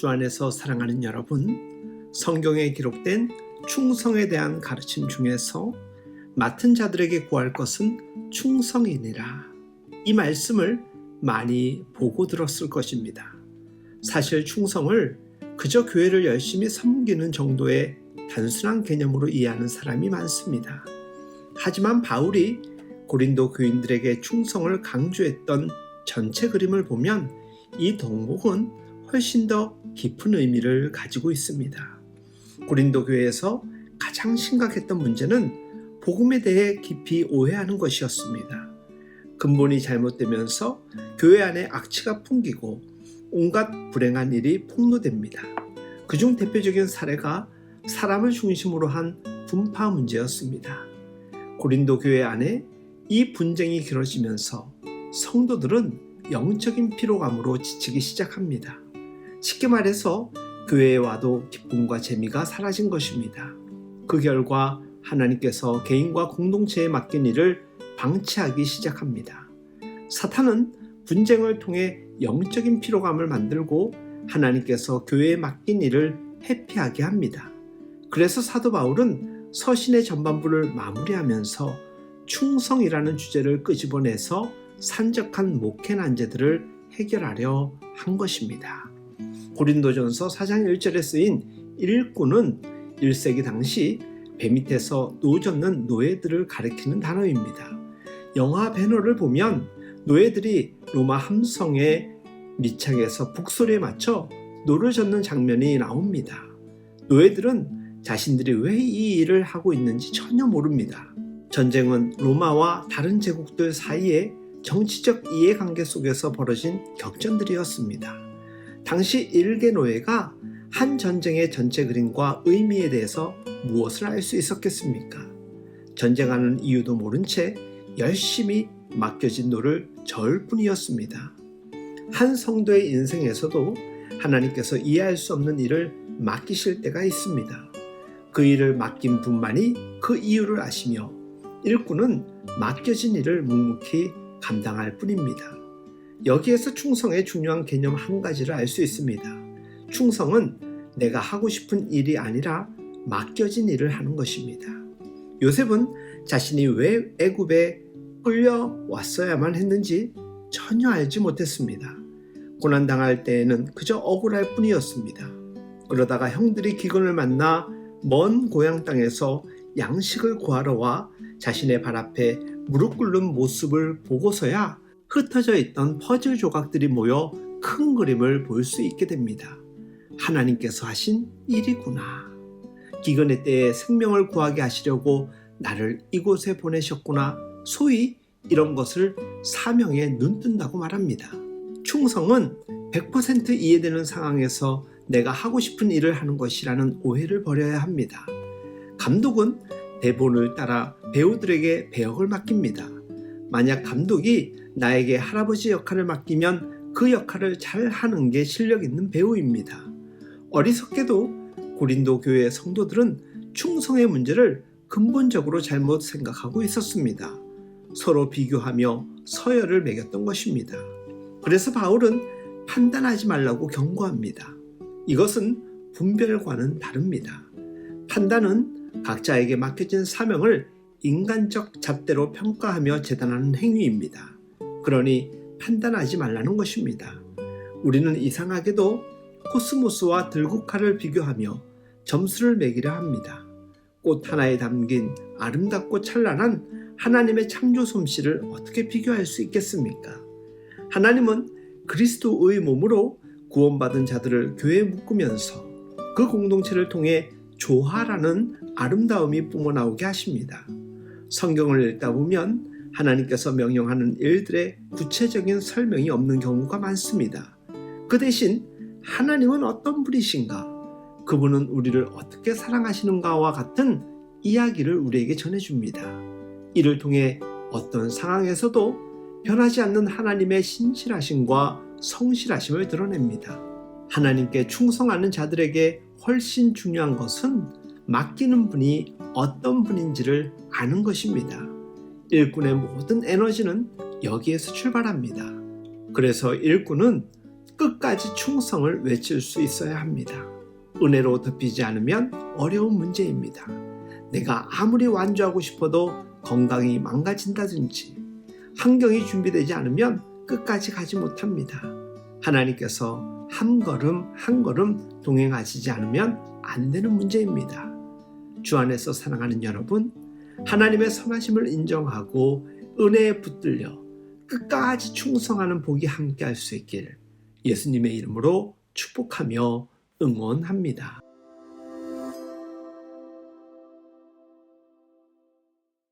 주 안에서 사랑하는 여러분, 성경에 기록된 충성에 대한 가르침 중에서 맡은 자들에게 구할 것은 충성이니라. 이 말씀을 많이 보고 들었을 것입니다. 사실 충성을 그저 교회를 열심히 섬기는 정도의 단순한 개념으로 이해하는 사람이 많습니다. 하지만 바울이 고린도 교인들에게 충성을 강조했던 전체 그림을 보면 이 덕목은 훨씬 더 깊은 의미를 가지고 있습니다. 고린도 교회에서 가장 심각했던 문제는 복음에 대해 깊이 오해하는 것이었습니다. 근본이 잘못되면서 교회 안에 악취가 풍기고 온갖 불행한 일이 폭로됩니다. 그중 대표적인 사례가 사람을 중심으로 한 분파 문제였습니다. 고린도 교회 안에 이 분쟁이 길어지면서 성도들은 영적인 피로감으로 지치기 시작합니다. 쉽게 말해서 교회에 와도 기쁨과 재미가 사라진 것입니다. 그 결과 하나님께서 개인과 공동체에 맡긴 일을 방치하기 시작합니다. 사탄은 분쟁을 통해 영적인 피로감을 만들고 하나님께서 교회에 맡긴 일을 회피하게 합니다. 그래서 사도 바울은 서신의 전반부를 마무리하면서 충성이라는 주제를 끄집어내서 산적한 목회 난제들을 해결하려 한 것입니다. 고린도전서 4장 1절에 쓰인 일꾼은 1세기 당시 배 밑에서 노젓는 노예들을 가리키는 단어입니다. 영화 배너를 보면 노예들이 로마 함성의 밑창에서 북소리에 맞춰 노를 젓는 장면이 나옵니다. 노예들은 자신들이 왜 이 일을 하고 있는지 전혀 모릅니다. 전쟁은 로마와 다른 제국들 사이에 정치적 이해관계 속에서 벌어진 격전들이었습니다. 당시 일개 노예가 한 전쟁의 전체 그림과 의미에 대해서 무엇을 알 수 있었겠습니까? 전쟁하는 이유도 모른 채 열심히 맡겨진 노를 저을 뿐이었습니다. 한 성도의 인생에서도 하나님께서 이해할 수 없는 일을 맡기실 때가 있습니다. 그 일을 맡긴 분만이 그 이유를 아시며 일꾼은 맡겨진 일을 묵묵히 감당할 뿐입니다. 여기에서 충성의 중요한 개념 한 가지를 알 수 있습니다. 충성은 내가 하고 싶은 일이 아니라 맡겨진 일을 하는 것입니다. 요셉은 자신이 왜 애굽에 끌려왔어야만 했는지 전혀 알지 못했습니다. 고난당할 때에는 그저 억울할 뿐이었습니다. 그러다가 형들이 기근을 만나 먼 고향 땅에서 양식을 구하러 와 자신의 발 앞에 무릎 꿇는 모습을 보고서야 흩어져 있던 퍼즐 조각들이 모여 큰 그림을 볼 수 있게 됩니다. 하나님께서 하신 일이구나. 기근의 때에 생명을 구하게 하시려고 나를 이곳에 보내셨구나. 소위 이런 것을 사명에 눈뜬다고 말합니다. 충성은 100% 이해되는 상황에서 내가 하고 싶은 일을 하는 것이라는 오해를 버려야 합니다. 감독은 대본을 따라 배우들에게 배역을 맡깁니다. 만약 감독이 나에게 할아버지 역할을 맡기면 그 역할을 잘 하는 게 실력 있는 배우입니다. 어리석게도 고린도 교회의 성도들은 충성의 문제를 근본적으로 잘못 생각하고 있었습니다. 서로 비교하며 서열을 매겼던 것입니다. 그래서 바울은 판단하지 말라고 경고합니다. 이것은 분별과는 다릅니다. 판단은 각자에게 맡겨진 사명을 인간적 잣대로 평가하며 재단하는 행위입니다. 그러니 판단하지 말라는 것입니다. 우리는 이상하게도 코스모스와 들국화를 비교하며 점수를 매기려 합니다. 꽃 하나에 담긴 아름답고 찬란한 하나님의 창조 솜씨를 어떻게 비교할 수 있겠습니까? 하나님은 그리스도의 몸으로 구원받은 자들을 교회에 묶으면서 그 공동체를 통해 조화라는 아름다움이 뿜어나오게 하십니다. 성경을 읽다 보면 하나님께서 명령하는 일들의 구체적인 설명이 없는 경우가 많습니다. 그 대신 하나님은 어떤 분이신가? 그분은 우리를 어떻게 사랑하시는가와 같은 이야기를 우리에게 전해줍니다. 이를 통해 어떤 상황에서도 변하지 않는 하나님의 신실하심과 성실하심을 드러냅니다. 하나님께 충성하는 자들에게 훨씬 중요한 것은 맡기는 분이 어떤 분인지를 아는 것입니다. 일꾼의 모든 에너지는 여기에서 출발합니다. 그래서 일꾼은 끝까지 충성을 외칠 수 있어야 합니다. 은혜로 덮이지 않으면 어려운 문제입니다. 내가 아무리 완주하고 싶어도 건강이 망가진다든지 환경이 준비되지 않으면 끝까지 가지 못합니다. 하나님께서 한 걸음 한 걸음 동행하시지 않으면 안 되는 문제입니다. 주 안에서 사랑하는 여러분, 하나님의 선하심을 인정하고 은혜에 붙들려 끝까지 충성하는 복이 함께할 수 있길 예수님의 이름으로 축복하며 응원합니다.